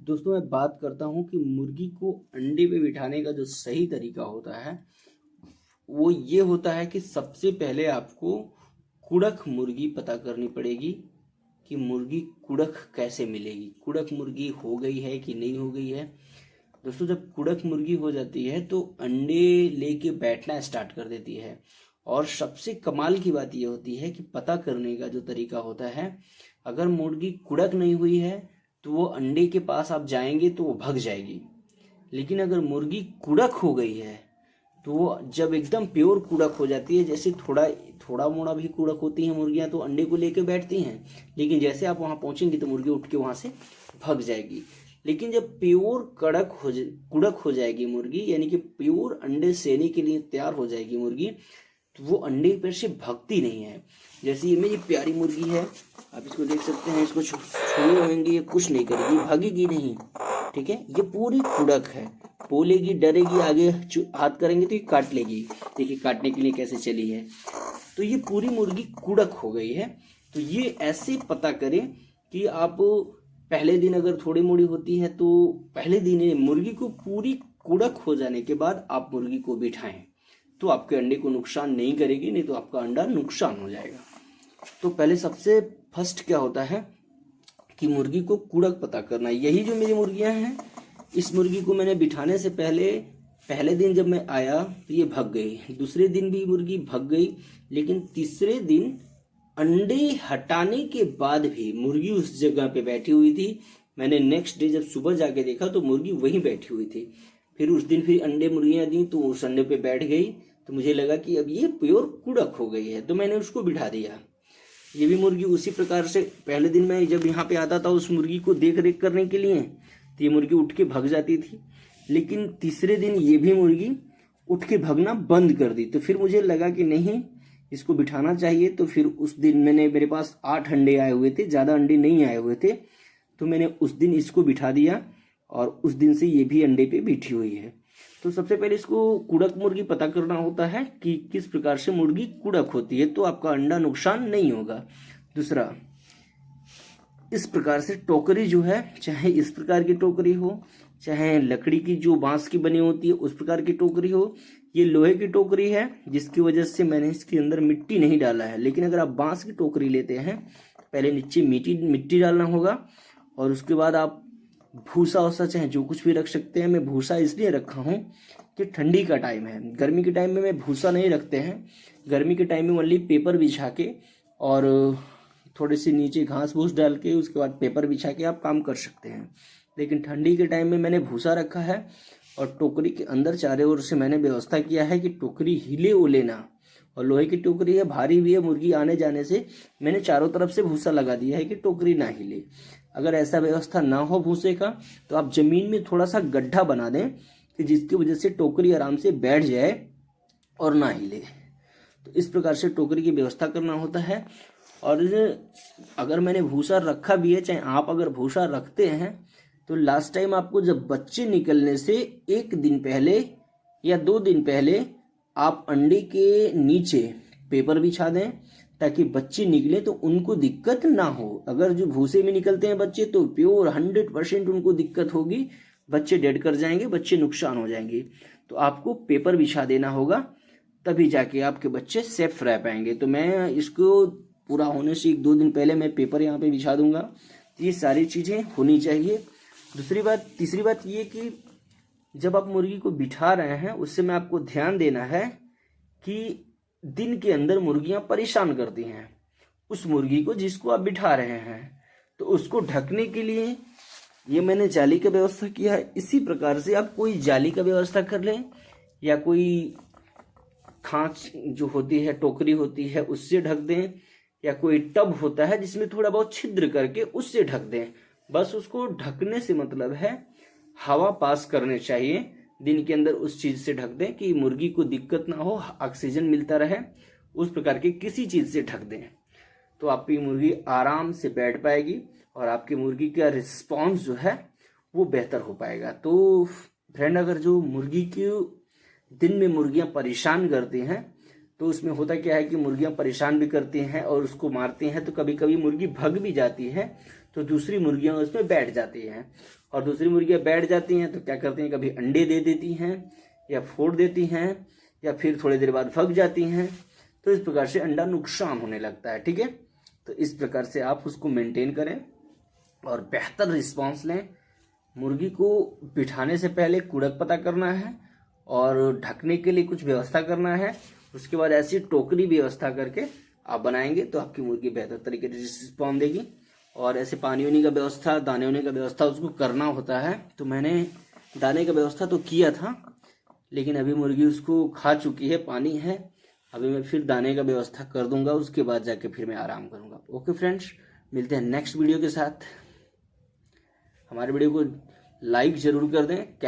दोस्तों मैं बात करता हूँ कि मुर्गी को अंडे पे बिठाने का जो सही तरीका होता है वो ये होता है कि सबसे पहले आपको कुड़क मुर्गी पता करनी पड़ेगी कि मुर्गी कुड़क कैसे मिलेगी, कुड़क मुर्गी हो गई है कि नहीं हो गई है। दोस्तों जब कुड़क मुर्गी हो जाती है तो अंडे लेके बैठना स्टार्ट कर देती है। और सबसे कमाल की बात यह होती है कि पता करने का जो तरीका होता है, अगर मुर्गी कुड़क नहीं हुई है तो वो अंडे के पास आप जाएंगे तो वो भग जाएगी। लेकिन अगर मुर्गी कुड़क हो गई है तो वो जब एकदम प्योर कुड़क हो जाती है, जैसे थोड़ा थोड़ा मोड़ा भी कुड़क होती हैं मुर्गियां तो अंडे को लेके बैठती हैं, लेकिन जैसे आप वहां पहुंचेंगे तो मुर्गी उठ के वहां से भग जाएगी। लेकिन जब प्योर कुड़क हो जाएगी मुर्गी, यानी कि प्योर अंडे सेने के लिए तैयार हो जाएगी मुर्गी, तो वो अंडे पर से भगती नहीं है। जैसे ये प्यारी मुर्गी है, आप इसको देख सकते हैं, इसको छुए होंगे, ये कुछ नहीं करेगी, भागेगी नहीं, ठीक है। ये पूरी कुड़क है, बोलेगी, डरेगी, आगे हाथ करेंगे तो ये काट लेगी। देखिए काटने के लिए कैसे चली है। तो ये पूरी मुर्गी कुड़क हो गई है। तो ये ऐसे पता करें कि आप पहले दिन अगर थोड़ी मोड़ी होती है तो पहले दिन मुर्गी को पूरी कुड़क हो जाने के बाद आप मुर्गी को बिठाएं तो आपके अंडे को नुकसान नहीं करेगी, नहीं तो आपका अंडा नुकसान हो जाएगा। तो पहले सबसे फर्स्ट क्या होता है कि मुर्गी को कुड़क पता करना। यही जो मेरी मुर्गियां हैं, इस मुर्गी को मैंने बिठाने से पहले दिन जब मैं आया तो ये भग गई, दूसरे दिन भी मुर्गी भग गई, लेकिन तीसरे दिन अंडे हटाने के बाद भी मुर्गी उस जगह पे बैठी हुई थी। मैंने नेक्स्ट डे जब सुबह जाके देखा तो मुर्गी वहीं बैठी हुई थी। फिर उस दिन फिर अंडे मुर्गियां दी तो उस अंडे पे बैठ गई, तो मुझे लगा कि अब ये प्योर कुड़क हो गई है, तो मैंने उसको बिठा दिया। ये भी मुर्गी उसी प्रकार से, पहले दिन मैं जब यहाँ पे आता था उस मुर्गी को देख रेख करने के लिए तो ये मुर्गी उठ के भग जाती थी, लेकिन तीसरे दिन ये भी मुर्गी उठ के भगना बंद कर दी। तो फिर मुझे लगा कि नहीं, इसको बिठाना चाहिए। तो फिर उस दिन मेरे पास 8 अंडे आए हुए थे, ज़्यादा अंडे नहीं आए हुए थे, तो मैंने उस दिन इसको बिठा दिया और उस दिन से ये भी अंडे पे बैठी हुई है। तो सबसे पहले इसको कुड़क मुर्गी पता करना होता है कि किस प्रकार से मुर्गी कुड़क होती है, तो आपका अंडा नुकसान नहीं होगा। दूसरा, इस प्रकार से टोकरी जो है, चाहे इस प्रकार की टोकरी हो, चाहे लकड़ी की जो बांस की बनी होती है उस प्रकार की टोकरी हो, ये लोहे की टोकरी है जिसकी वजह से मैंने इसके अंदर मिट्टी नहीं डाला है। लेकिन अगर आप बांस की टोकरी लेते हैं, पहले नीचे मिट्टी डालना होगा और उसके बाद आप भूसा वूसा चाहे जो कुछ भी रख सकते हैं। मैं भूसा इसलिए रखा हूँ कि ठंडी का टाइम है, गर्मी के टाइम में मैं भूसा नहीं रखते हैं। गर्मी के टाइम में ओनली पेपर बिछा के और थोड़े से नीचे घास भूस डाल के उसके बाद पेपर बिछा के आप काम कर सकते हैं। लेकिन ठंडी के टाइम में मैंने भूसा रखा है और टोकरी के अंदर चारों ओर से मैंने व्यवस्था किया है कि टोकरी हिले उले ना, और लोहे की टोकरी है, भारी भी है, मुर्गी आने जाने से मैंने चारों तरफ से भूसा लगा दिया है कि टोकरी ना हिले। अगर ऐसा व्यवस्था ना हो भूसे का तो आप जमीन में थोड़ा सा गड्ढा बना दें कि जिसकी वजह से टोकरी आराम से बैठ जाए और ना हिले। तो इस प्रकार से टोकरी की व्यवस्था करना होता है। और अगर मैंने भूसा रखा भी है, चाहे आप अगर भूसा रखते हैं, तो लास्ट टाइम आपको जब बच्चे निकलने से 1 दिन पहले या 2 दिन पहले आप अंडे के नीचे पेपर बिछा दें ताकि बच्चे निकले तो उनको दिक्कत ना हो। अगर जो भूसे में निकलते हैं बच्चे तो प्योर 100% उनको दिक्कत होगी, बच्चे डेड कर जाएंगे, बच्चे नुकसान हो जाएंगे। तो आपको पेपर बिछा देना होगा, तभी जाके आपके बच्चे सेफ रह पाएंगे। तो मैं इसको पूरा होने से 1-2 दिन पहले मैं पेपर यहाँ पे बिछा दूंगा। तो ये सारी चीज़ें होनी चाहिए। तीसरी बात ये कि जब आप मुर्गी को बिठा रहे हैं उससे में आपको ध्यान देना है कि दिन के अंदर मुर्गियां परेशान करती हैं उस मुर्गी को जिसको आप बिठा रहे हैं, तो उसको ढकने के लिए ये मैंने जाली का व्यवस्था किया है। इसी प्रकार से आप कोई जाली का व्यवस्था कर लें या कोई खांच जो होती है, टोकरी होती है, उससे ढक दें, या कोई टब होता है जिसमें थोड़ा बहुत छिद्र करके उससे ढक दें। बस उसको ढकने से मतलब है हवा पास करने चाहिए दिन के अंदर, उस चीज से ढक दें कि मुर्गी को दिक्कत ना हो, ऑक्सीजन मिलता रहे, उस प्रकार के किसी चीज से ढक दें तो आपकी मुर्गी आराम से बैठ पाएगी और आपकी मुर्गी का रिस्पॉन्स जो है वो बेहतर हो पाएगा। तो फ्रेंड, अगर जो मुर्गी की दिन में मुर्गियां परेशान करती हैं तो उसमें होता क्या है कि मुर्गियां परेशान भी करती हैं और उसको मारती हैं, तो कभी कभी मुर्गी भग भी जाती है तो दूसरी मुर्गियां उसमें बैठ जाती हैं और दूसरी मुर्गियां बैठ जाती हैं तो क्या करती हैं, कभी अंडे दे देती हैं या फोड़ देती हैं या फिर थोड़ी देर बाद फक जाती हैं। तो इस प्रकार से अंडा नुकसान होने लगता है। ठीक है, तो इस प्रकार से आप उसको मेंटेन करें और बेहतर रिस्पांस लें। मुर्गी को बिठाने से पहले कुड़क पता करना है और ढकने के लिए कुछ व्यवस्था करना है। उसके बाद ऐसी टोकरी व्यवस्था करके आप बनाएंगे तो आपकी मुर्गी बेहतर तरीके से रिस्पॉन्स देगी। और ऐसे पानी वानी का व्यवस्था, दाने वाने का व्यवस्था उसको करना होता है। तो मैंने दाने का व्यवस्था तो किया था, लेकिन अभी मुर्गी उसको खा चुकी है, पानी है। अभी मैं फिर दाने का व्यवस्था कर दूंगा, उसके बाद जाके फिर मैं आराम करूंगा। ओके फ्रेंड्स, मिलते हैं नेक्स्ट वीडियो के साथ। हमारे वीडियो को लाइक जरूर कर दें।